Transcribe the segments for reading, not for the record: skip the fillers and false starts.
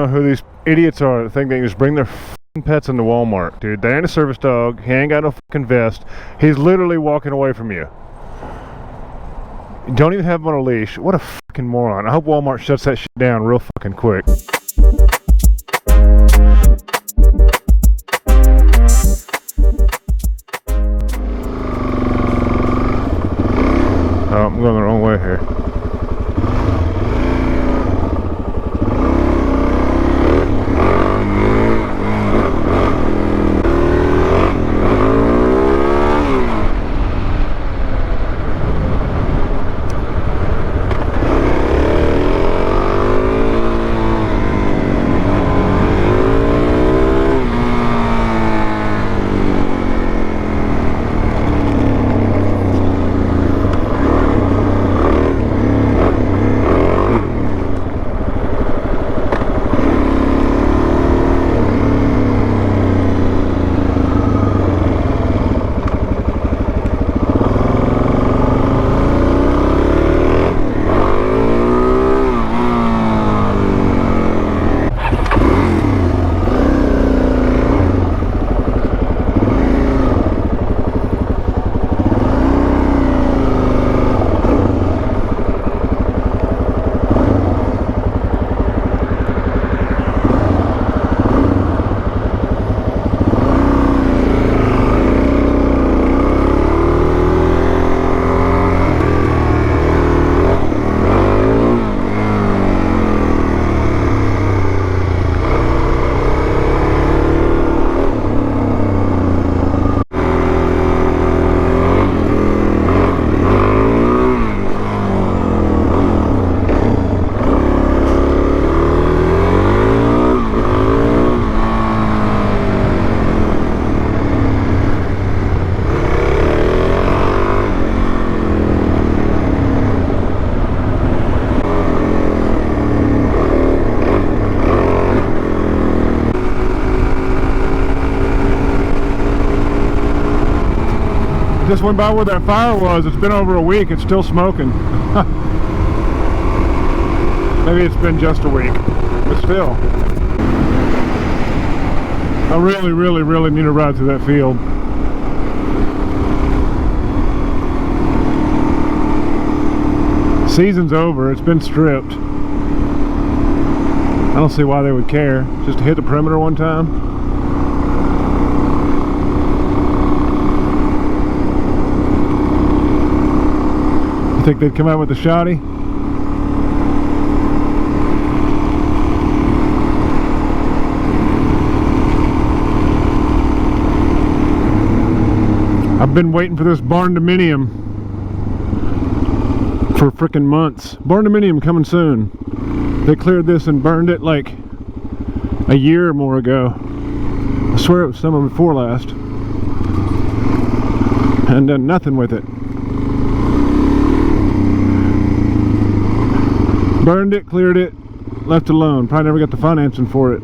know who these idiots are that think they can just bring their f***ing pets into Walmart, dude. They ain't a service dog. He ain't got no fucking vest. He's literally walking away from you. Don't even have him on a leash. What a fucking moron. I hope Walmart shuts that shit down real fucking quick. Oh, I'm going the wrong way here. Just went by where that fire was. It's been over a week. It's still smoking. Maybe it's been just a week, but still. I really need to ride through that field. Season's over. It's been stripped. I don't see why they would care. Just to hit the perimeter one time. Think they'd come out with a shotty? I've been waiting for this barn dominium for frickin' months. Barn dominium coming soon. They cleared this and burned it like a year or more ago. I swear it was summer before last. And done nothing with it. Burned it, cleared it, left alone. Probably never got the financing for it.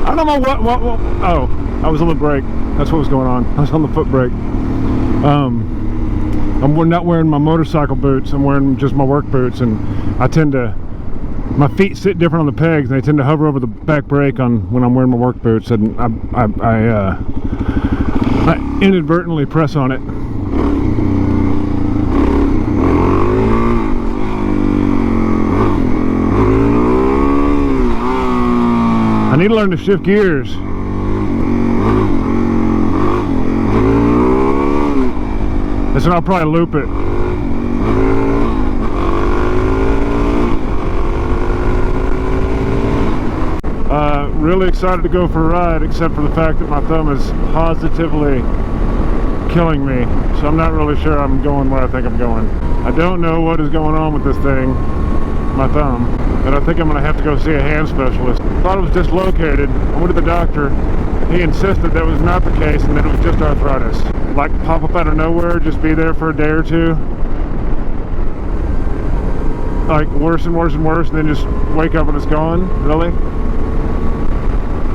I don't know what, oh, I was on the brake. That's what was going on. I was on the foot brake. I'm not wearing my motorcycle boots. I'm wearing just my work boots, and I tend to, my feet sit different on the pegs, and they tend to hover over the back brake on when I'm wearing my work boots, and I inadvertently press on it. I need to learn to shift gears. And so I'll probably loop it. really excited to go for a ride, except for the fact that my thumb is positively killing me. So I'm not really sure I'm going where I think I'm going. I don't know what is going on with this thing, my thumb, and I think I'm going to have to go see a hand specialist. Thought it was dislocated. I went to the doctor. He insisted that was not the case and that it was just arthritis. Like pop up out of nowhere, just be there for a day or two. Like worse and worse and worse, and then just wake up and it's gone? Really?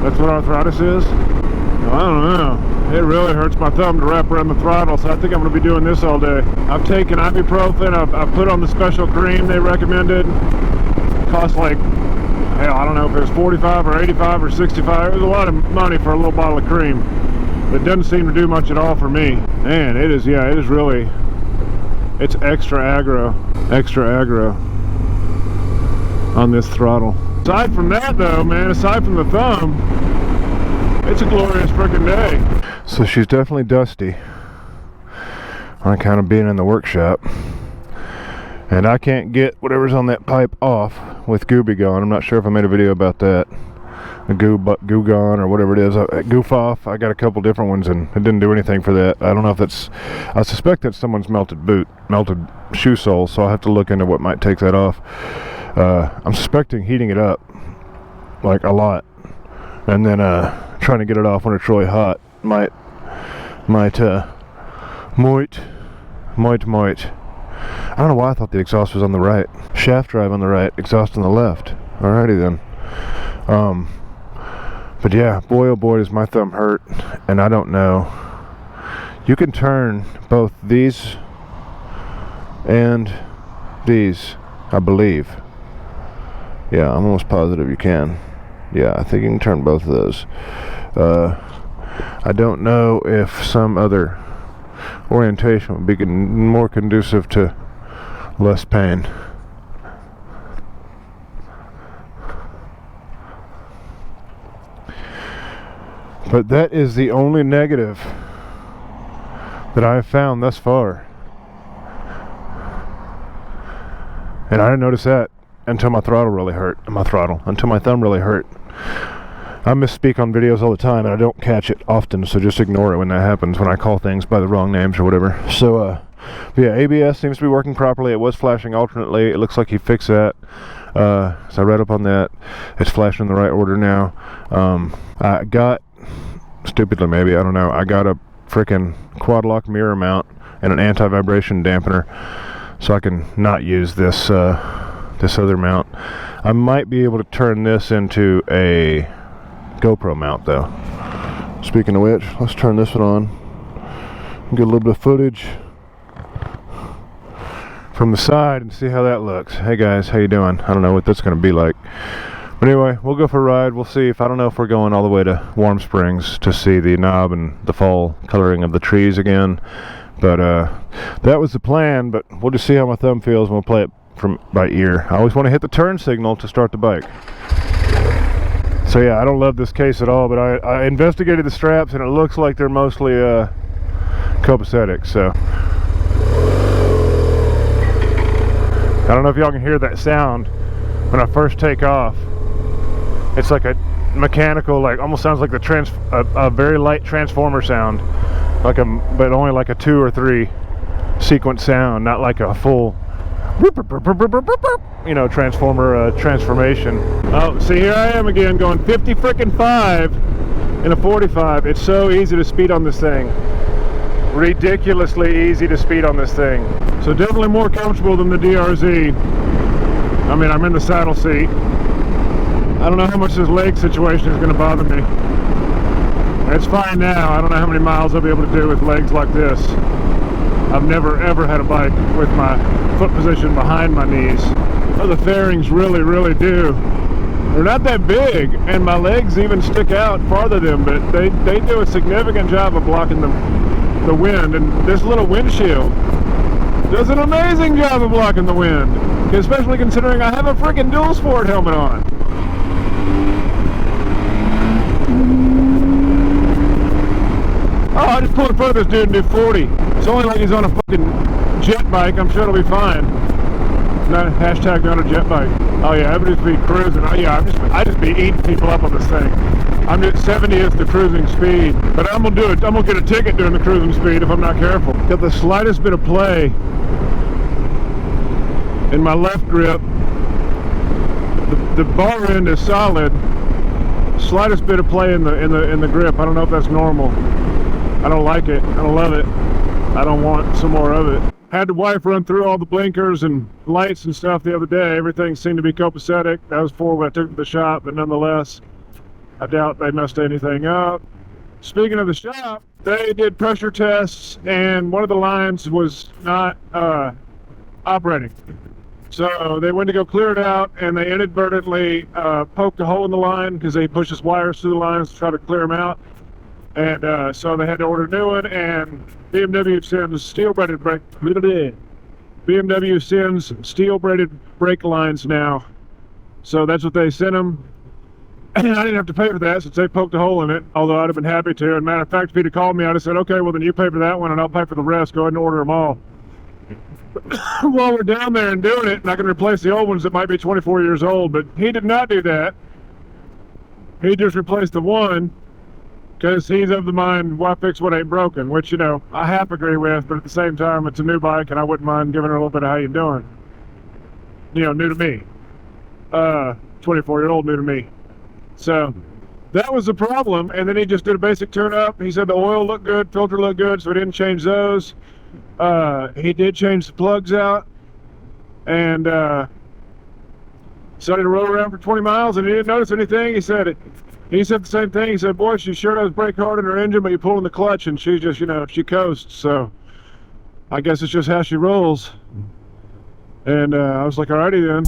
That's what arthritis is? I don't know. It really hurts my thumb to wrap around the throttle, so I think I'm going to be doing this all day. I've taken ibuprofen, I've put on the special cream they recommended. It cost like, hell, I don't know if it was 45 or 85 or 65. It was a lot of money for a little bottle of cream. It doesn't seem to do much at all for me. Man, it is, yeah, it is really, it's extra aggro on this throttle. Aside from that though, man, aside from the thumb, it's a glorious freaking day. So she's definitely dusty on account of being in the workshop. And I can't get whatever's on that pipe off with Gooby Gone. I'm not sure if I made a video about that. A Goo Gone or whatever it is. Goof Off. I got a couple different ones and it didn't do anything for that. I don't know if that's, I suspect that's someone's melted shoe sole, so I'll have to look into what might take that off. I'm suspecting heating it up like a lot and then trying to get it off when it's really hot might I don't know why I thought the exhaust was on the right. Shaft drive on the right, exhaust on the left. Alrighty then. But yeah, boy oh boy does my thumb hurt, and I don't know. You can turn both these and these, I believe. Yeah, I'm almost positive you can. Yeah, I think you can turn both of those. I don't know if some other orientation would be more conducive to less pain. But that is the only negative that I have found thus far. And I didn't notice that until my throttle really hurt. Until my thumb really hurt. I misspeak on videos all the time and I don't catch it often, so just ignore it when that happens, when I call things by the wrong names or whatever. So yeah, ABS seems to be working properly. It was flashing alternately. It looks like he fixed that. So I read up on that. It's flashing in the right order now. I got, stupidly maybe, I don't know, I got a frickin' quad lock mirror mount and an anti-vibration dampener so I can not use this this other mount. I might be able to turn this into a GoPro mount though. Speaking of which, let's turn this one on, get a little bit of footage from the side and see how that looks. Hey guys, how you doing? I don't know what that's going to be like, but anyway, we'll go for a ride. We'll see if, I don't know if we're going all the way to Warm Springs to see the knob and the fall coloring of the trees again, but that was the plan. But we'll just see how my thumb feels and we'll play it from by ear. I always want to hit the turn signal to start the bike. So yeah, I don't love this case at all, but I investigated the straps and it looks like they're mostly copacetic. So I don't know if y'all can hear that sound when I first take off. It's like a mechanical, like almost sounds like a very light transformer sound, like but only like a 2 or 3 sequence sound, not like a full, you know, transformer transformation. Oh, see, here I am again going 50 frickin' 5 in a 45. It's so easy to speed on this thing. Ridiculously easy to speed on this thing. So definitely more comfortable than the DRZ. I mean, I'm in the saddle seat. I don't know how much this leg situation is going to bother me. It's fine now. I don't know how many miles I'll be able to do with legs like this. I've never ever had a bike with my foot position behind my knees. Oh, the fairings really do. They're not that big, and my legs even stick out farther than them, but they do a significant job of blocking the wind, and this little windshield does an amazing job of blocking the wind, especially considering I have a freaking dual sport helmet on. Oh, I just pulled in front of this dude and do 40. It's only like he's on a fucking jet bike. I'm sure it'll be fine. Not hashtag not a jet bike. Oh yeah, I would just be cruising. Oh yeah, I just be eating people up on this thing. I'm just 70 is the cruising speed, but I'm gonna get a ticket during the cruising speed if I'm not careful. Got the slightest bit of play in my left grip. The bar end is solid. Slightest bit of play in the grip. I don't know if that's normal. I don't like it. I don't love it. I don't want some more of it. Had the wife run through all the blinkers and lights and stuff the other day. Everything seemed to be copacetic. That was before when I took it to the shop, but nonetheless, I doubt they messed anything up. Speaking of the shop, they did pressure tests and one of the lines was not operating. So they went to go clear it out and they inadvertently poked a hole in the line because they pushed wires through the lines to try to clear them out. And so they had to order a new one, and BMW sends steel-braided brake. BMW sends steel-braided brake lines now. So that's what they sent them. And I didn't have to pay for that since they poked a hole in it, although I'd have been happy to. And matter of fact, if he'd have called me, I'd have said, okay, well then you pay for that one and I'll pay for the rest. Go ahead and order them all. While we're down there and doing it, and I can replace the old ones that might be 24 years old, but he did not do that. He just replaced the one. Because he's of the mind, why fix what ain't broken? Which, you know, I half agree with, but at the same time, it's a new bike, and I wouldn't mind giving her a little bit of how you doing. You know, new to me. 24-year-old new to me. So, that was the problem, and then he just did a basic tune-up. He said the oil looked good, filter looked good, so he didn't change those. He did change the plugs out, and started to roll around for 20 miles, and he didn't notice anything. He said the same thing. He said, boy, she sure does brake hard in her engine, but you pull in the clutch and she just, you know, she coasts. So I guess it's just how she rolls. And I was like, alrighty then.